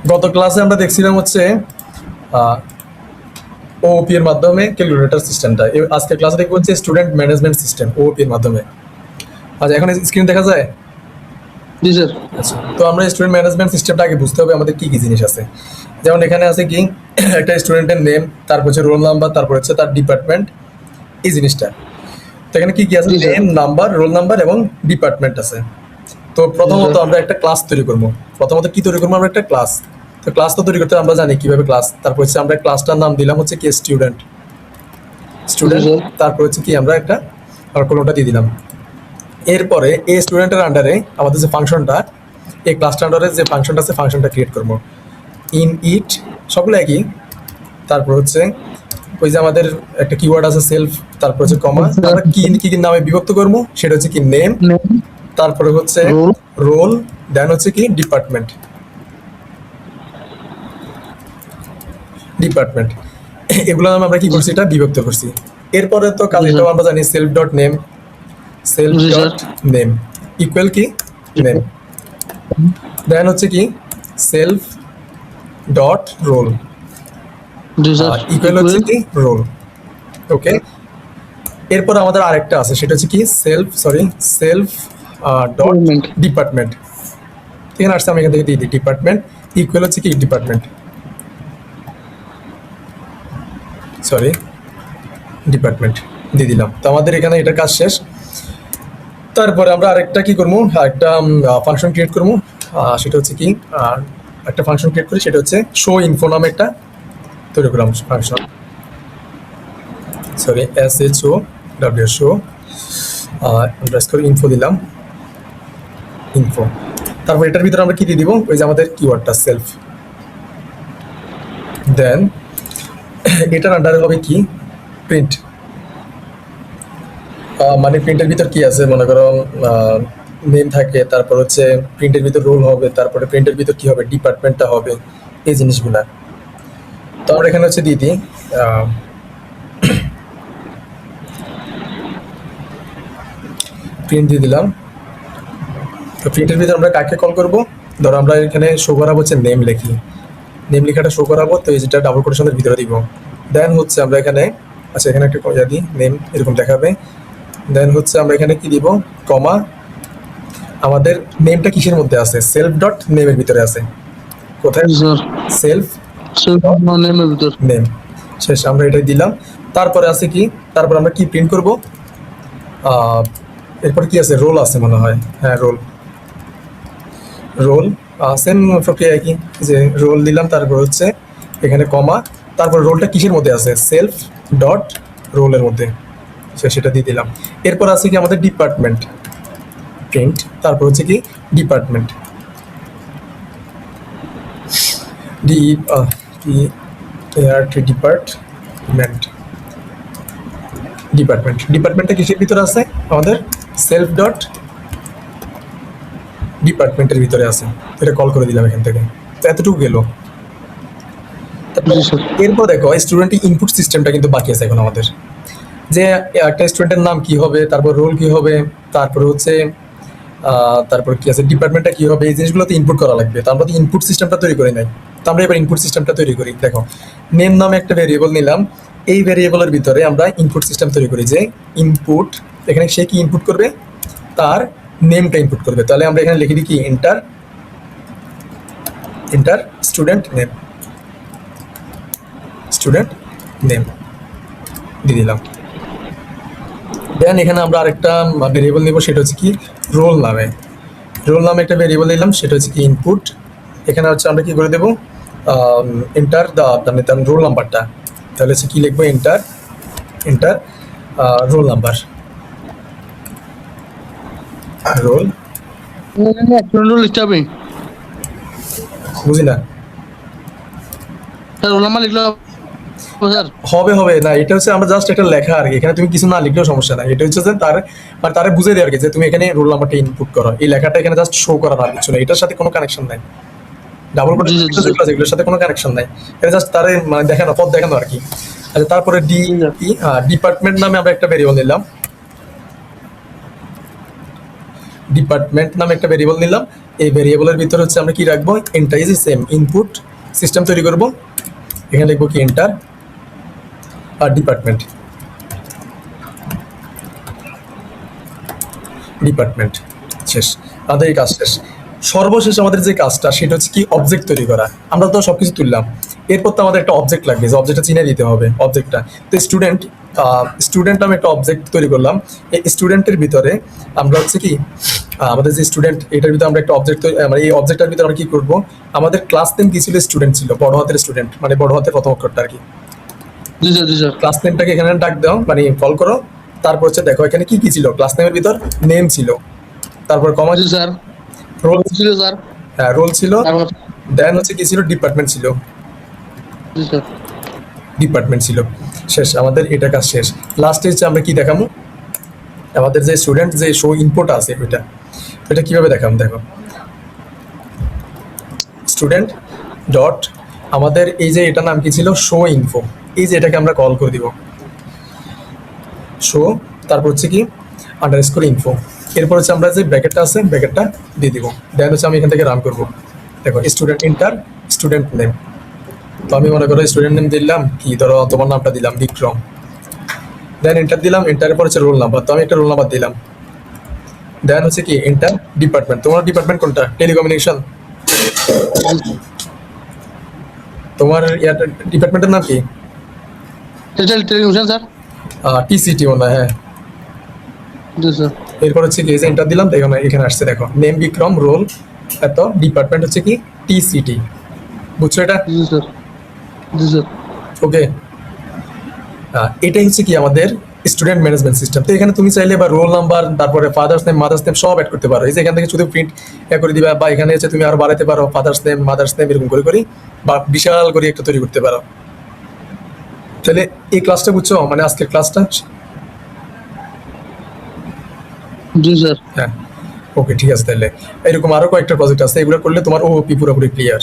গত ক্লাসে আমরা দেখছিলাম হচ্ছে ওওপি এর মাধ্যমে ক্যালকুলেটর সিস্টেমটা। আজকের ক্লাসে দেখবো হচ্ছে স্টুডেন্ট ম্যানেজমেন্ট সিস্টেম ওওপি এর মাধ্যমে। আচ্ছা, এখন স্ক্রিন দেখা যায়? জি স্যার। আচ্ছা, তো আমরা স্টুডেন্ট ম্যানেজমেন্ট সিস্টেমটা আগে বুঝতে হবে আমাদের কি কি জিনিস আছে। যেমন এখানে আছে কি একটা স্টুডেন্টের নেম, তারপর হচ্ছে রোল নাম্বার, তারপর হচ্ছে তার ডিপার্টমেন্ট, এই জিনিসটা। তো এখানে কি কি আছে? জি sir. Name, number, roll number এবং ডিপার্টমেন্ট আছে। তো প্রথমত আমরা একটা ক্লাস তৈরি করবো। প্রথমত কি তৈরি করবো? আমরা একটা ক্লাস। তো ক্লাস তো তৈরি করতে আমরা জানি কিভাবে ক্লাস। তারপর হচ্ছে আমরা ক্লাসটার নাম দিলাম হচ্ছে কি স্টুডেন্ট। Student, sir. তারপর হচ্ছে কি আমরা একটা কোনোটা দিয়ে দিলাম। এরপরে এই স্টুডেন্টের আন্ডারে আমাদের যে ফাংশনটা, এই ক্লাসটার আন্ডারে যে ফাংশনটা আছে ফাংশনটা ক্রিয়েট করবো। ইন ইট সবগুলো একই। তারপর হচ্ছে ওই যে আমাদের একটা কিওয়ার্ড আছে সেলফ, তারপর হচ্ছে কমা, আমরা কি কি কি নামে বিভক্ত করবো সেটা হচ্ছে কি নেম, তারপরে হচ্ছে রোল। রোল, দেন হচ্ছে কি ডিপার্টমেন্ট। ডিপার্টমেন্ট এগুলো নামে আমরা কি করছি? এটা বিভক্ত করছি। এরপরে তো কাজ এটাও আমরা জানি সেলফ ডট নেম, সেলফ জি স্যার। ডট নেম ইকুয়াল কি নেম, দেন হচ্ছে কি সেলফ ডট রোল জি স্যার। ইকুয়াল হচ্ছে কি রোল। ওকে, এরপর আমাদের আরেকটা আছে সেটা হচ্ছে কি সেলফ ডট Department. ডিপার্টমেন্ট। এখানে আসছে, আমি এখান থেকে দিয়ে দিই ডিপার্টমেন্ট ইকুয়াল হচ্ছে কি ডিপার্টমেন্ট, সরি ডিপার্টমেন্ট দিয়ে দিলাম। তো আমাদের এখানে এটার কাজ শেষ। তারপরে আমরা আরেকটা কি করবো, একটা ফাংশন ক্রিয়েট করবো। সেটা হচ্ছে কি একটা ফাংশন ক্রিয়েট করি, সেটা হচ্ছে শো ইনফো নামে একটা তৈরি করলাম function. Sorry, SHO show underscore info দিলাম, ইনফো। তারপর এটার ভিতরে আমরা কি দিয়ে দিব? ওই যে আমাদের কিওয়ার্ডটা সেলফ। দেন এটার আন্ডারে হবে কি প্রিন্ট। মানে প্রিন্টের ভিতর কি আছে মনে করো, নেম থাকে, তারপর হচ্ছে প্রিন্টের ভিতর রোল হবে, তারপরে প্রিন্টের ভিতর কি হবে ডিপার্টমেন্টটা হবে, এই জিনিসগুলা। তো আমরা এখানে হচ্ছে দিয়ে দিই প্রিন্ট দিয়ে দিলাম। তো প্রিন্টের ভিতর আমরা কাকে কল করব? ধরো আমরা এখানে শো করাবো হচ্ছে নেম লিখি, নেম লেখাটা শো করাবো, তো এই যেটা ডাবল কোটেশনের ভিতরে দিব। দেন হচ্ছে আমরা এখানে, আচ্ছা এখানে একটা ইয়া দিই, নেম এরকম দেখাবে। দেন হচ্ছে আমরা এখানে কি দিব? কমা। আমাদের নেমটা কিসের মধ্যে আছে? সেলফ ডট নেমের ভিতরে আছে। কোথায়? জি স্যার। সেলফ সেলফ নেমের ভিতর। নেম। শেষ, আমরা এটাই দিলাম। তারপরে আছে কি, তারপর আমরা কি প্রিন্ট করব? এরপর কি আছে? রোল আছে মনে হয়, হ্যাঁ রোল। রোল সেম প্রক্রিয়া কি, যে রোল দিলাম, তারপর হচ্ছে এখানে কমা, তারপর রোলটা কিসের মধ্যে আছে? সেলফ ডট রোলের মধ্যে, সেটা দিয়ে দিলাম। এরপর আছে কি আমাদের ডিপার্টমেন্ট, প্রিন্ট, তারপর হচ্ছে কি ডিপার্টমেন্ট, ডিপার্টমেন্ট। ডিপার্টমেন্টটা কিসের ভিতরে আছে? আমাদের সেলফ ডট ডিপার্টমেন্টের ভিতরে আছে। এটা কল করে দিলাম এখান থেকে। তো এতটুকু গেল। জি স্যার। এরপর দেখো স্টুডেন্টের ইনপুট সিস্টেমটা কিন্তু বাকি আছে এখন আমাদের, যে একটা স্টুডেন্টের নাম কি হবে, তারপর রোল কি হবে, তারপর হচ্ছে তারপর কি আছে ডিপার্টমেন্টটা কি হবে, এই জিনিসগুলো তো ইনপুট করা লাগবে। তো আমরা তো ইনপুট সিস্টেমটা তৈরি করি নাই। তো আমরা এবার ইনপুট সিস্টেমটা তৈরি করি। দেখো, নেম নামে একটা ভেরিয়েবল নিলাম, এই ভেরিয়েবলের ভিতরে আমরা ইনপুট সিস্টেম তৈরি করি, যে ইনপুট, এখানে সে কি ইনপুট করবে? তার নেমটা ইনপুট করবে। তাহলে আমরা এখানে লিখে দিই কি enter student name, student name দিয়ে দিলাম। দেন এখানে আমরা আরেকটা ভেরিয়েবল নিব, সেটা হচ্ছে কি রোল নামে। রোল নামে একটা ভেরিয়েবল নিলাম, সেটা হচ্ছে কি ইনপুট। এখানে হচ্ছে আমরা কি করে দেবো? এন্টার মানে তার রোল নাম্বারটা। তাহলে হচ্ছে কি লিখবো? Enter roll number, roll. Roll লিখতে হবে বুঝি না। স্যার। রোল নাম্বার লিখলে স্যার। হবে না, এটা হচ্ছে আমরা জাস্ট একটা লেখা আর কি। এখানে তুমি কিছু না লিখলেও সমস্যা নাই। এটা হচ্ছে যে তার মানে তারে বুঝে দেয় আর কি, যে তুমি এখানে রোল নাম্বারটা ইনপুট করো। এই লেখাটা এখানে জাস্ট শো করা আর কিছু না, এটার সাথে কোনো কানেকশন নাই। ডাবল কোটেশন যেগুলো আছে এগুলোর সাথে কোনো কানেকশন নাই। এটা জাস্ট তারে মানে দেখানো, পথ দেখানো আর কি। আচ্ছা, তারপরে ডিপার্টমেন্ট নামে আমরা একটা ভেরিয়েবল নিলাম। ডিপার্টমেন্ট নামে একটা ভেরিয়েবল নিলাম। এই ভেরিয়েবলের ভিতরে হচ্ছে আমরা কি রাখবো, enter is same input system তৈরি করব। এখানে লিখবো কি এন্টার আর ডিপার্টমেন্ট, ডিপার্টমেন্ট শেষ, আমাদের এই কাজ শেষ। সর্বশেষ আমাদের যে কাজটা সেটা হচ্ছে কি অবজেক্ট তৈরি করা। আমরা তো সবকিছু তুললাম, এরপর তো আমাদের একটা অবজেক্ট লাগবে, যে অবজেক্টটা চিনে দিতে হবে অবজেক্টটা। তো স্টুডেন্ট আমি একটা অবজেক্ট তৈরি করলাম। এই স্টুডেন্টের ভিতরে আমরা হচ্ছে কি আমাদের যে স্টুডেন্ট, এটার ভিতরে আমরা একটা অবজেক্ট মানে এই অবজেক্টটার ভিতরে আমরা কি করবো, আমাদের ক্লাস নেম কি ছিল, স্টুডেন্ট ছিল, বড় হাতের স্টুডেন্ট, মানে বড় হাতের প্রথম অক্ষরটা আর কি। জি স্যার, জি স্যার, ক্লাস নেমটাকে এখানে ডাক দাও, মানে কল করো। তারপর হচ্ছে দেখো এখানে কি কি ছিল, ক্লাস নেমের ভিতর নেম ছিল, তারপর কমা জি স্যার, রোল, ছিল স্যার, হ্যাঁ রোল ছিল, তারপর দেন হচ্ছে কি ছিল, ডিপার্টমেন্ট ছিল, জি স্যার, ডিপার্টমেন্ট ছিল। শেষ, আমাদের এটা কাজ শেষ। লাস্টে হচ্ছে আমরা কি দেখাবো, আমাদের যে স্টুডেন্ট যে শো ইনপুট আছে ওইটা, এটা কিভাবে দেখাবো, দেখো স্টুডেন্ট ডট আমাদের এই যে এটা নাম কি ছিল, শো ইনফো, এই যে এটাকে আমরা কল করে দিব শো, তারপর হচ্ছে কি আন্ডারস্কোর ইনফো। এরপর হচ্ছে আমরা যে ব্র্যাকেটটা আছে ব্র্যাকেটটা দিয়ে দিব। দেন হচ্ছে আমি এখান থেকে রান করবো। দেখো স্টুডেন্ট ইন্টার স্টুডেন্ট নেম, তো আমি মনে করো স্টুডেন্ট নেম দিলাম কি, ধরো তোমার নামটা দিলাম বিক্রম। দেন এন্টার দিলাম, এন্টারের পর হচ্ছে রোল নাম্বার, তো আমি একটা রোল নাম্বার দিলাম। দেন হচ্ছে কি এন্টার ডিপার্টমেন্ট, তোমার ডিপার্টমেন্ট কোনটা, টেলিকমিউনিকেশন, তোমার ডিপার্টমেন্টের নাম কি, টেলিভিশন স্যার, টিসিটি মনে হয়, হ্যাঁ। জি স্যার, এরপর হচ্ছে কি এন্টার দিলাম, এখানে এখানে আসছে দেখো নেম বিক্রম, রোল এত, ডিপার্টমেন্ট হচ্ছে কি টিসিটি, বুঝছো এটা? জি স্যার, জি স্যার, ওকে, এটাই হচ্ছে কি আমাদের স্টুডেন্ট ম্যানেজমেন্ট সিস্টেম। তো এখানে তুমি চাইলে বা রোল নাম্বার, তারপরে ফাদার্স নেম, মাদার্স নেম সব অ্যাড করতে পারো। এই যে এখান থেকে শুধু প্রিন্ট করে দিবা, বা এখানে হচ্ছে তুমি আরো বাড়াতে পারো ফাদার্স নেম, মাদার্স নেম, এরকম করে করি, বা বিশাল করে একটা তৈরি করতে পারো। তাহলে এই ক্লাসটা বুঝছো, মানে আজকের ক্লাসটা, জি স্যার। হ্যাঁ ওকে ঠিক আছে। তাহলে এরকম আরো কয়েকটা প্রজেক্ট আছে, এগুলো করলে তোমার ওপি পুরোপুরি ক্লিয়ার।